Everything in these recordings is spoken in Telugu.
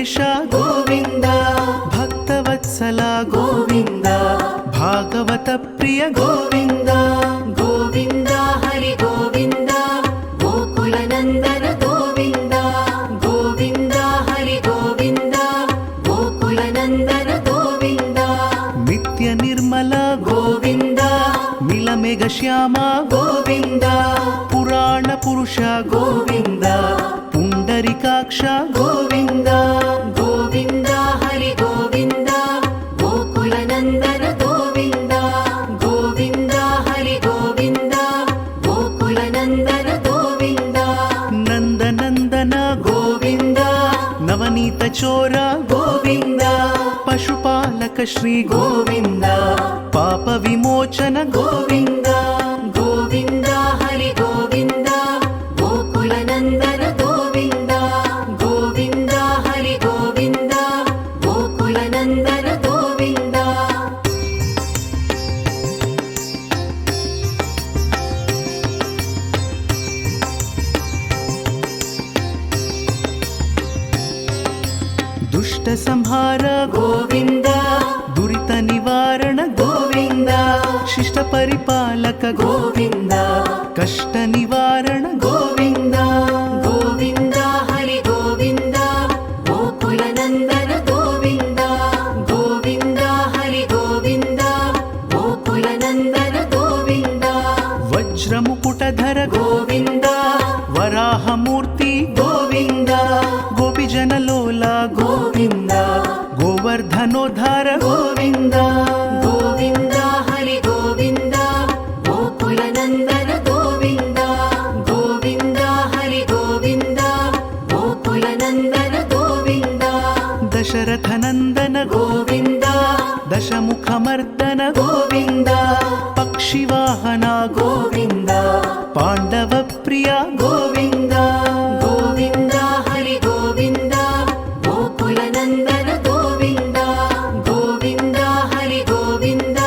ವೆಂಕಟೇಶ ಗೋವಿಂದ ಭಕ್ತವತ್ಸಲ ಗೋವಿಂದ ಭಾಗವತ ಪ್ರಿಯ ಗೋವಿಂದ ಗೋವಿಂದ ಹರಿ ಗೋವಿಂದ ಗೋಕುಲ ನಂದನ ಗೋವಿಂದ ಗೋವಿಂದ ಹರಿ ಗೋವಿಂದ ಗೋಕುಲ ನಂದನ ಗೋವಿಂದ ನಿತ್ಯ ನಿರ್ಮಲ ಗೋವಿಂದ ನೀಲಮೇಘ ಶ್ಯಾಮ ಗೋವಿಂದ ಪುರಾಣ ಪುರುಷ ಗೋವಿಂದ ಪುಂಡರಿಕಾಕ್ಷ ಗೋವಿಂದ ಗೋವಿಂದ ಹರಿ ಗೋವಿಂದ ಗೋಕುಲ ನಂದನ ಗೋವಿಂದ ಗೋವಿಂದ ಹರಿ ಗೋವಿಂದ ಗೋಕುಲ ನಂದನ ಗೋವಿಂದ ನಂದನಂದನ ಗೋವಿಂದ ನವನೀತ ಚೋರ ಗೋವಿಂದ ಪಶುಪಾಲಕ ಶ್ರೀ ಗೋವಿಂದ ಪಾಪ ವಿಮೋಚನ ಗೋವಿಂದ ಗೋವಿಂದ ಹರಿ ಗೋವಿಂದ ಗೋಕುಲ ನಂದನ ಗೋವಿಂದ ಗೋವಿಂದ ಹರಿ ಗೋವಿಂದ ಗೋಕುಲ ನಂದನ ಗೋವಿಂದ ದುಷ್ಟ ಸಂಹಾರ ಗೋವಿಂದ ದುರಿತ ನಿವಾರಣ ಗೋವಿಂದ ಶಿಷ್ಟ ಪರಿಪಾಲಕ ಗೋವಿಂದ ಕಷ್ಟ ನಿವಾರಣ ಗೋವಿಂದ ಗೋವಿಂದ ಹರಿ ಗೋವಿಂದ ಗೋಕುಲ ನಂದನ ಗೋವಿಂದ ಗೋವಿಂದ ಹರಿ ಗೋವಿಂದ ಗೋಕುಲ ನಂದನ ಗೋವಿಂದ ವಜ್ರ ಮುಕುಟಧರ ಗೋವಿಂದ ವರಾಹ ಮೂರ್ತಿ ಗೋವಿಂದ ಗೋಪಿಜನ ಲೋಲ ಗೋವಿಂದ ಗೋವರ್ಧನೋದ್ಧಾರ ಗೋವಿಂದ ಗೋವಿಂದ ಹರಿ ಗೋವಿಂದ ಗೋಕುಲ ನಂದನ ಗೋವಿಂದ ಗೋವಿಂದ ಹರಿ ಗೋವಿಂದ ಗೋಕುಲ ನಂದನ ಗೋವಿಂದ ದಶರಥ ನಂದನ ಗೋವಿಂದ ದಶಮುಖ ಮರ್ದನ ಗೋವಿಂದ ಪಕ್ಷಿವಾಹನ ಗೋವಿಂದ ಪಾಂಡವ ಪ್ರಿಯ ಗೋವಿಂದ ಗೋವಿಂದ ಹರಿ ಗೋವಿಂದ ಗೋಕುಲ ನಂದನ ಗೋವಿಂದ ಗೋವಿಂದ ಹರಿ ಗೋವಿಂದ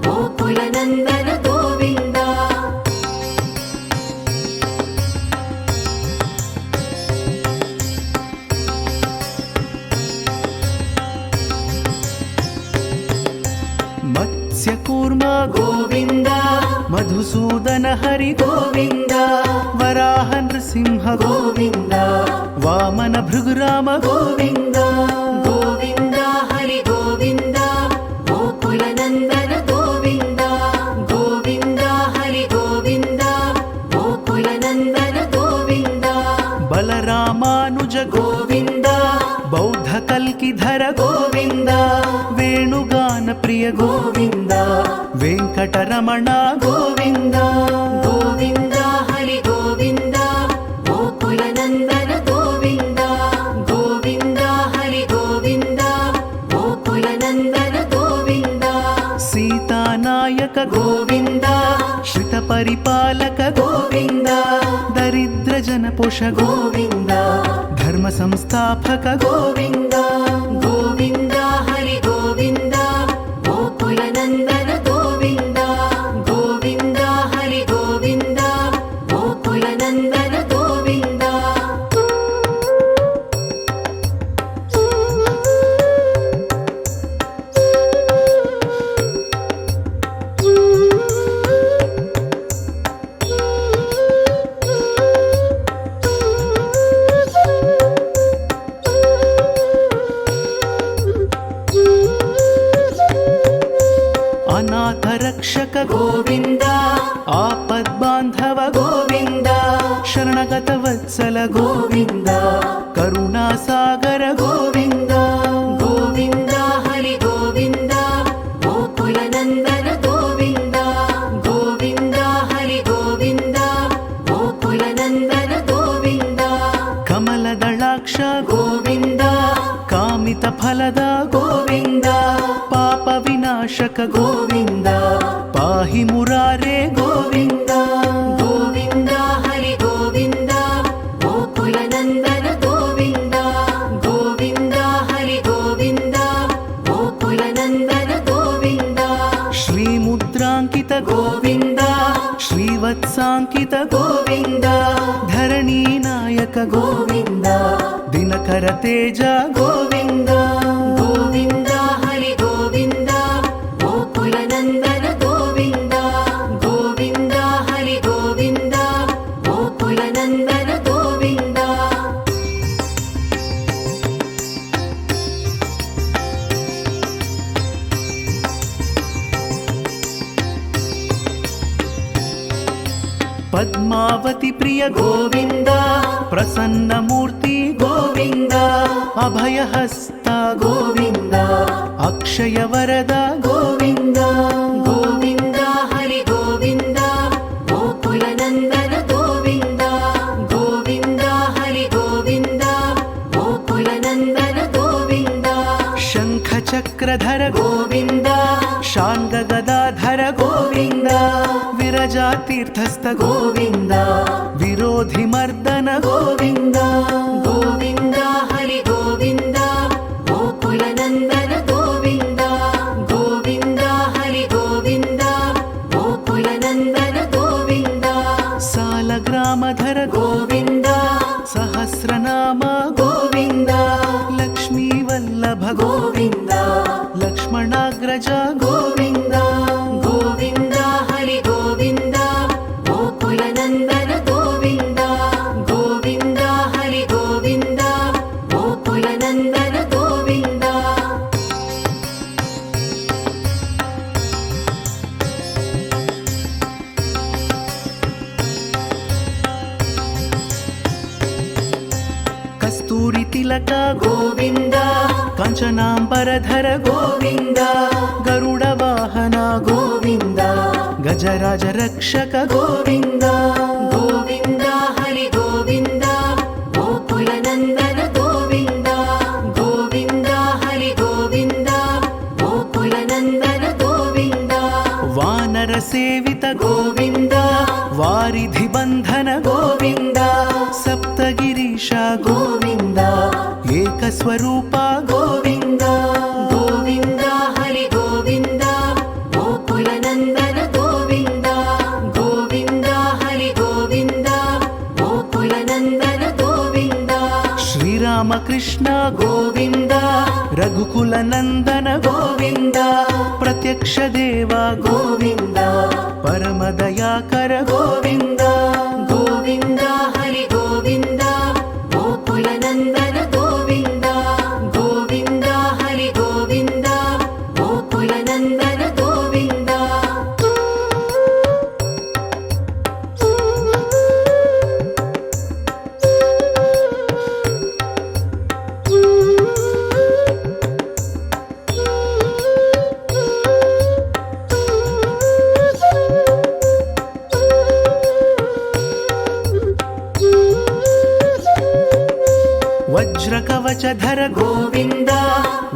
ಗೋಕುಲ ನಂದನ ಗೋವಿಂದ ಮತ್ಸ್ಯ ಕೂರ್ಮ ಗೋವಿಂದ ಮಧುಸೂದನ ಹರಿ ಗೋವಿಂದ ವರಾಹ ನೃಸಿಂಹ ಗೋವಿಂದ ವಾಮನ ಭೃಗುರಾಮ ಗೋವಿಂದ ಗೋವಿಂದ ಹರಿ ಗೋವಿಂದ ಗೋಕುಲ ನಂದನ ಗೋವಿಂದ ಗೋವಿಂದ ಹರಿ ಗೋವಿಂದ ಗೋಕುಲ ನಂದನ ಗೋವಿಂದ ಬಲರಾಮಾನುಜ ಗೋವಿಂದ ಬೌದ್ಧ ಕಲ್ಕಿಧರ ಗೋವಿಂದ ವೇಣುಗಾನ ಪ್ರಿಯ ಗೋವಿಂದ ವೆಂಕಟರಮಣ ಗೋವಿಂದ ಗೋವಿಂದ ಹರಿ ಗೋವಿಂದ ಗೋಕುಲ ನಂದನ ಗೋವಿಂದ ಗೋವಿಂದ ಹರಿ ಗೋವಿಂದ ಗೋಕುಲ ನಂದನ ಗೋವಿಂದ ಸೀತಾನಾಯಕ ಗೋವಿಂದ ಶ್ರಿತ ಪರಿಪಾಲಕ ಗೋವಿಂದ ದರಿದ್ರ ಜನಪೋಷ ಗೋವಿಂದ ಧರ್ಮ ಸಂಸ್ಥಾಪಕ ಗೋವಿಂದ ಗೋವಿಂದ ಹರಿ ಗೋವಿಂದ ಗೋಕುಲ ನಂದನ ಗೋವಿಂದ ಗೋವಿಂದ ಹರಿ ಗೋವಿಂದ ಗೋಕುಲ ನಂದನ ಗೋವಿಂದ ಅನಾಥ ರಕ್ಷಕ ಗೋವಿಂದ ಆಪದ್ ಬಾಂಧವ ಗೋವಿಂದ ಶರಣಗತ ವತ್ಸಲ ಗೋವಿಂದ ಕರುಣಾ ಸಾಗರ ಗೋವಿಂದ ಗೋವಿಂದ ಹರಿ ಗೋವಿಂದ ಗೋಕುಲ ನಂದನ ಗೋವಿಂದ ಗೋವಿಂದ ಹರಿ ಗೋವಿಂದ ಗೋಕುಲ ನಂದನ ಗೋವಿಂದ ಕಮಲದಳಾಕ್ಷ ಗೋವಿಂದ ಕಾಮಿತ ಫಲದ ಗೋವಿಂದ ಪಾಪ ವಿನಾಶಕ ಗೋವಿಂದ ಪಾಹಿ ಮುರಾರೇ ಗೋವಿಂದ ಗೋವಿಂದ ಹರಿ ಗೋವಿಂದ ಗೋಕುಲ ನಂದನ ಗೋವಿಂದ ಗೋವಿಂದ ಹರಿ ಗೋವಿಂದ ಗೋಕುಲ ನಂದನ ಗೋವಿಂದ ಶ್ರೀ ಮುದ್ರಾಂಕಿತ ಗೋವಿಂದ ಶ್ರೀವತ್ಸಾಂಕಿತ ಗೋವಿಂದ ಧರಣಿ ನಾಯಕ ಗೋವಿಂದ ದಿನಕರ శంకర తేజ గోవింద గోవింద హరి గోవింద గోకుల నందన గోవింద గోవింద హరి గోవింద గోకుల నందన గోవింద పద్మావతి ప్రియ గోవింద ప్రసన్నమూర్తి గోవింద అభయహస్త గోవింద అక్షయ వరద గోవింద గోవింద హరి గోవింద గోకుల నందన గోవింద గోవింద హరి గోవింద గోకుల నందన గోవింద శంఖ చక్రధర గోవింద శాంగ గదాధర గోవింద విరజా తీర్థస్థ గోవింద విరోధి మర్దన గోవింద గోవింద హరి గోవింద గోకుల నందన గోవింద గోవింద హరి గోవింద గోకుల నందన గోవింద సాలగ్రామధర గోవింద సహస్రనామ గోవింద లక్ష్మీ వల్లభ గోవింద లక్ష్మణాగ్రజ గోవింద గోవింద హరి గోవింద గోకుల నందన గోవింద గోవింద హరి గోవింద గోకుల నందన గోవింద కస్తూరి తిలక గోవింద కాంచనాంబరధర గోవింద గరుడ వాహన గోవింద గజరాజ రక్షక గోవింద గోవింద హరి గోవింద గోకుల నందన గోవింద గోవింద హరి గోవింద గోకుల నందన గోవింద వానర సేవిత గోవింద వారిధి బంధన గోవింద సప్తగిరీశ గోవింద ఏకస్వరూప గోవింద గోవింద హరి గోవింద గోకుల నందన గోవింద గోవింద హరి గోవింద గోకుల నందన గోవింద శ్రీరామకృష్ణ గోవింద రఘుకుల నందన గోవింద ప్రత్యక్ష దేవ గోవింద పరమదయాకర గోవింద గోవింద హరి గోవింద గోకుల నందన గోవింద గోవింద హరి గోవింద గోకుల నందన గోవింద వజ్రకవచధర గోవింద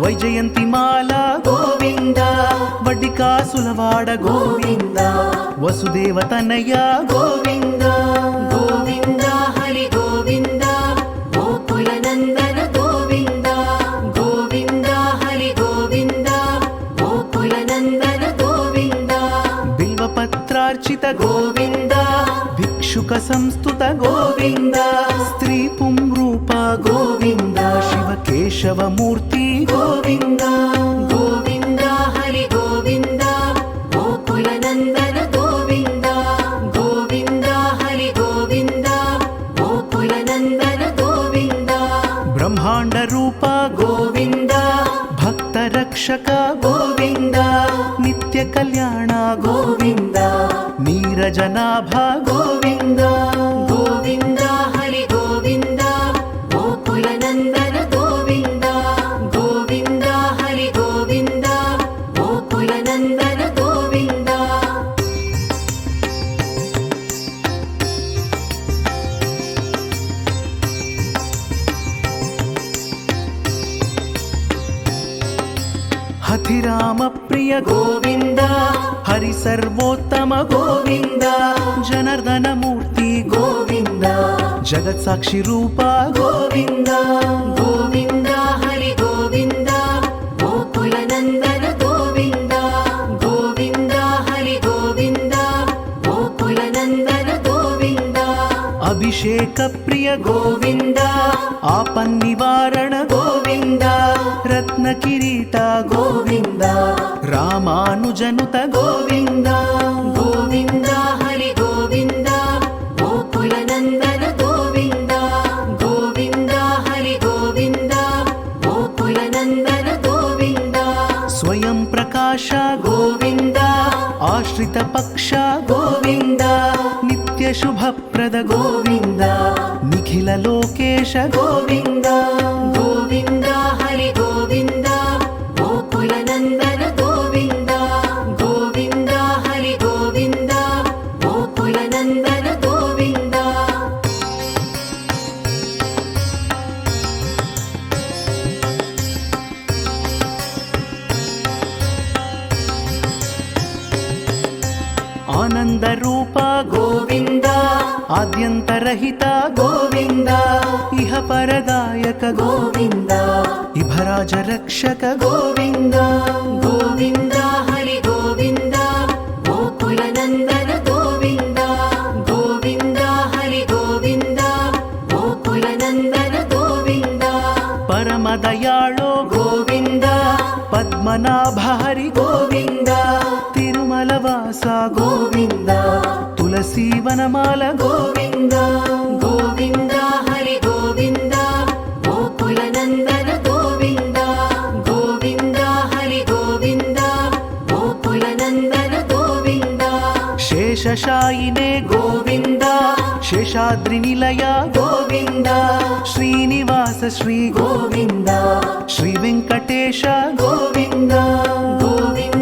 వైజయంతి మాల గోవింద వడ్డికాసులవాడ గోవింద వసుదేవ తనయ గోవింద గోవింద హరి గోవింద గోకుల నందన గోవింద గోవింద హరి గోవింద గోకుల నందన గోవింద బిల్వపత్రార్చిత గోవింద భిక్షుక సంస్థుత గోవింద స్త్రీ పుంరూప గోవింద శివ కేశవమూర్తి గోవింద గోవింద హరి గోవింద గోకుల నందన గోవింద గోవింద హరి గోవింద గోకుల నందన గోవింద బ్రహ్మాండ రూప గోవింద భక్త రక్షక గోవింద నిత్య కళ్యాణ గోవింద నీరజనాభ గోవింద గోవింద హరి గోవింద గోకుల నందన గోవింద గోవింద హరి గోవింద గోకుల నందన గోవింద హతిరామ ప్రియ గోవింద హరి సర్వోత్తమ గోవింద జనార్దన మూర్తి గోవింద జగత్ సాక్షి రూప గోవింద గోవింద హరి గోవింద గోకుల నందన గోవింద గోవింద హరి గోవింద గోకుల నందన గోవింద అభిషేక ప్రియ గోవింద ఆపన్నివారణ గోవింద రత్న కిరీట గోవింద రామానుజనుత గోవింద గోవింద హరి గోవింద గోకుల నందన గోవింద గోవింద హరి గోవింద గోకుల నందన గోవింద స్వయం ప్రకాశ గోవింద ఆశ్రిత పక్ష గోవింద నిత్య శుభప్రద గోవింద నిఖిల లోకేశ గోవింద గోవింద హరి గోవింద గోకుల నందన గోవింద గోవింద హరి గోవింద గోకుల నందన గోవింద ఆనంద రూప గోవింద ఆద్యంతరహిత గోవింద ఇహ పరదాయక గోవింద ఇభరాజ రక్షక గోవింద గోవింద హరి గోవింద గోకుల నందన గోవింద గోవింద హరి గోవింద గోకుల నందన గోవింద పరమ దయాళో గోవింద పద్మనాభ హరి గోవింద తిరుమల వాస గోవింద తులసీ వనమాల గోవింద గోవింద హరి గోవింద గోకుల నందన గోవింద గోవింద హరి గోవింద గోకుల నందన గోవింద శేషశాయినే గోవింద శేషాద్రి నిలయ గోవింద శ్రీనివాస శ్రీ గోవింద శ్రీ వెంకటేశ గోవింద గోవింద